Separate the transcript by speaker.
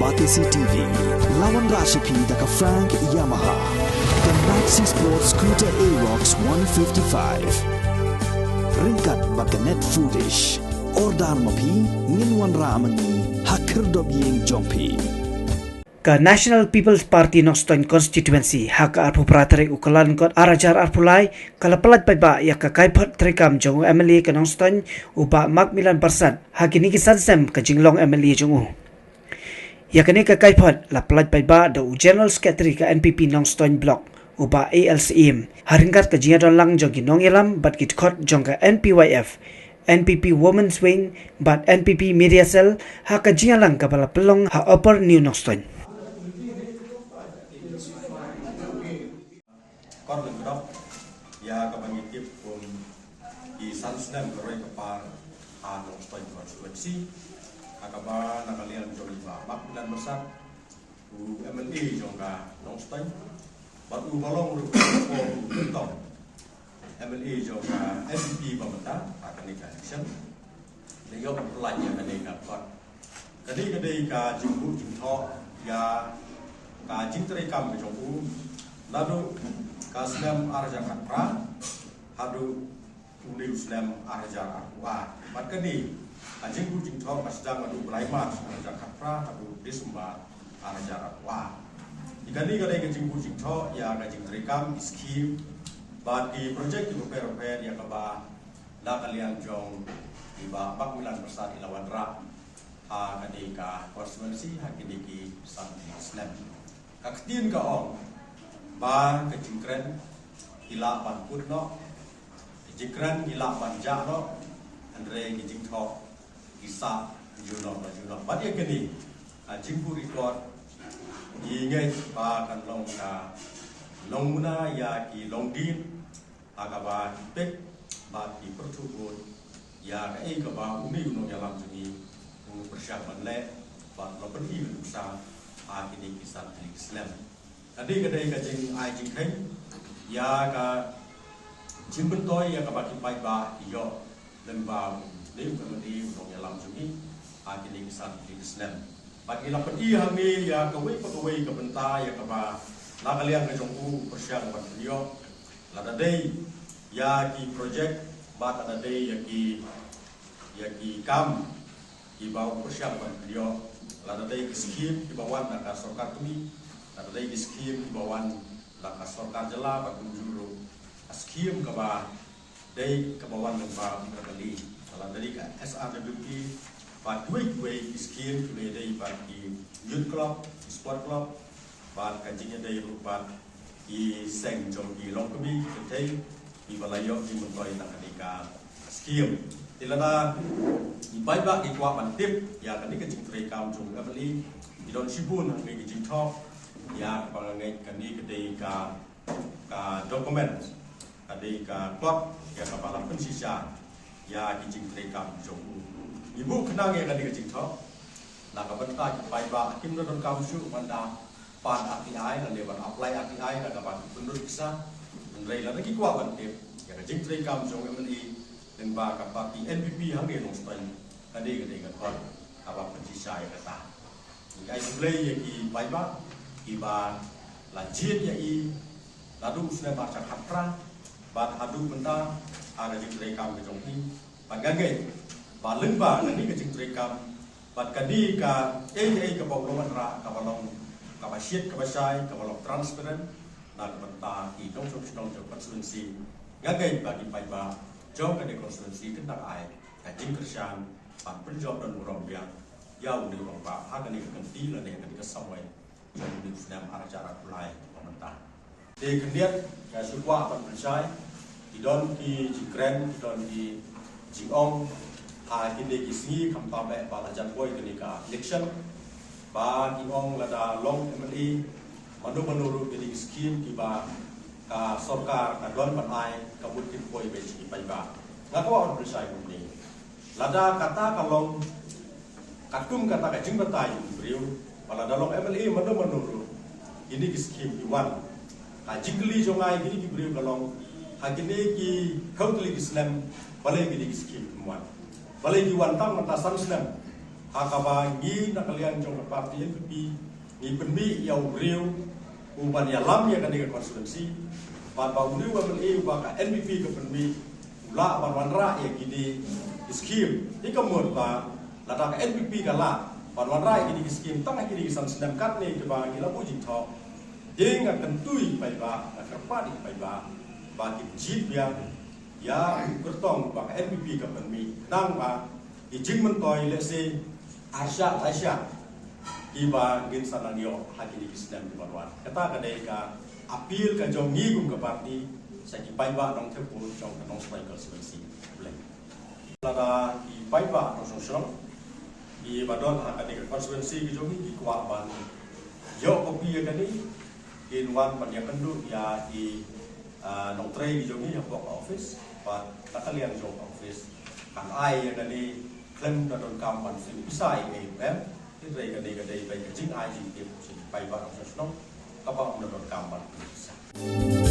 Speaker 1: Batisi TV, lawan Rashipi daka Frank Yamaha, dan Maxi Sports Scooter Aerox 155. Ringkat baka net foodish, ordar mapi, nginwan ramani, hakir dobyeng jompi.
Speaker 2: Ka National People's Party Noston constituency haka arpu pratari ukalan kot arajar arpulai kala pelat ba ya ka kaipat trikam jong MLA ka Noston uba Macmillan Persat hakini kisan sem ka jinglong MLA jong ya kani ka kaipat la pelat ba da General Secretary ka NPP Noston Block uba ALCM haringkat ka jinga lang jong ginong yalam bat kit kot jong ka NPYF NPP Women's Wing bat NPP Media Cell haka jinga lang ka bala pelong ha Upper New Noston.
Speaker 3: Korban kedok, ya kebangkit pun di Sansdam beroi kepar anong stoi konstituensi, akaban nakalian joli Macmillan Persat, MLA jongka nong stoi, batu balong bentok, MLA jongka NPP pemerintah akan election, dia pelajnya akan dapat, kadai ka jemput jemput ya ka jinteri kami jompu, lalu Kaslam Arja Katra, hadu Uli Islam Arja Akwa. Maka ni, anjing kucing tok sedang adu Braimas Arja Katra, hadu Disumba Arja Akwa. Jika ni kadai anjing kucing tok, ya anjing terikam skim, bagi projek di rupiah yang kaba la kalian jong iba Macmillan Persat ilawan rak, kadai ka konstituensi hakini ki Islam. Kaktin ka ong. Ba kejingkren ila ban put no kejingkren ila ban ja no andre kejing thok isa juno bat ye kini jingku record ingai ba kan long ka longuna ya ki longdin agaba pek ba ki pertubun ya ka ka ba uni no dalam sini persiapan le ba lo pergi besar kini kisah Islam. Tadi kadai kajing ai jing kai ya ka jing bentoy ya ka baki pai ba iyo lemba lim ka medi dong ya lam jungi akini kisan di Islam bagi la peti hami ya ka wei ka benta ya ka ba la kalian ka jongku persiang ba iyo la dadai ya ki project ba ta dadai ya ki kam ki ba persiang ba iyo la dadai ki skim ki bawan ka sarkar kami ada lagi skim bawan lakas sorkar jela bagi juru skim kaba dari kebawan lemba berkali salah dari SRWP pada dua skim dari bagi youth club sport club pada kajian dari rupa di seng jom di longkemi ketai di balayok di mentoi nak adika skim tilada di baik di kuat mantip ya kan di kecing terekam jom kembali di don sibun di kecing top ya parangai kani kedai ka dokumen kedai ka klub ya kepala pensisa ya kijing terekam jong ibu kenang ya kani kijing thok na ka benta pai ba kim don kam su manda pan API na lewat apply API na ka ban penurut bisa ndai la ki kwa ban tip ya kijing terekam jong MLI dan ba ka parti NPP hange no stan kedai ka klub apa pensisa ya kata ngai play ya ki pai ba iba lanjut ya lalu sudah baca katra bat hadu benda ada di rekam kejongki pagagai baleng ba nani kejing rekam bat kadi ka ke bawlongan ra ka balong ka basyit ka basai ka balong transparent dan benda idong song konstituensi gagai bagi paiba jauh ke konstituensi kendak ai kajing kerjaan pan penjob dan murabbiang jauh di ruang ba hakani kenti la ne kadi kesamai jadi sedang acara kulai pemerintah. Di kemudian sebuah apa percaya idon di jikren idon di jingong kini kisni kampanye balajan boy ketika election bagi ong lada long MLI menurut jadi skim tiba ka sorkar ka don panai kabutin boy beci paiba. Ngako orang percaya ini. Lada kata kalau katum kata kajing betai beriu pada dalam MLA menurut ini skim iwan kajikli jongai ini diberi kalong hakini ki kau Islam balai gini skim iwan balai iwan tam mentasan Islam akaba ngi nakalian jong parti NPP ngi penmi ya uriu uban ya lam ya kan konstituensi ba uriu MLA ba ka NPP ke penmi ula banwanra ya gidi skim ikamur ba lada ka NPP kala banwanra ya gidi skim tang gidi san sedang kat ne ke ba gila bujing tho ding akan tui pai ba kerpadi pai ba bagi jit ya bertong ba ka NPP ke penmi nang ba ijing mentoy lese Arsya Aisha iba gin sanangyo haki di kisdam di Banwan kata kadai ka apil ka jong ngigum ke parti sa kipai ba nong tepu jong kanong cycle sebensi boleh lada i pai ba nong sosong i badon hakani ka konstituensi ki jongi di kuat ban yo kopi ya kani in wan pan ya kendu ya di nong tray ki jongi ya pok office ba takalian jong office kan ai ya kani klaim dan kampan sini bisa IPM itu kadai-kadai baik kecil aja itu sih baik barang sesuatu kapal menurut kampan bisa.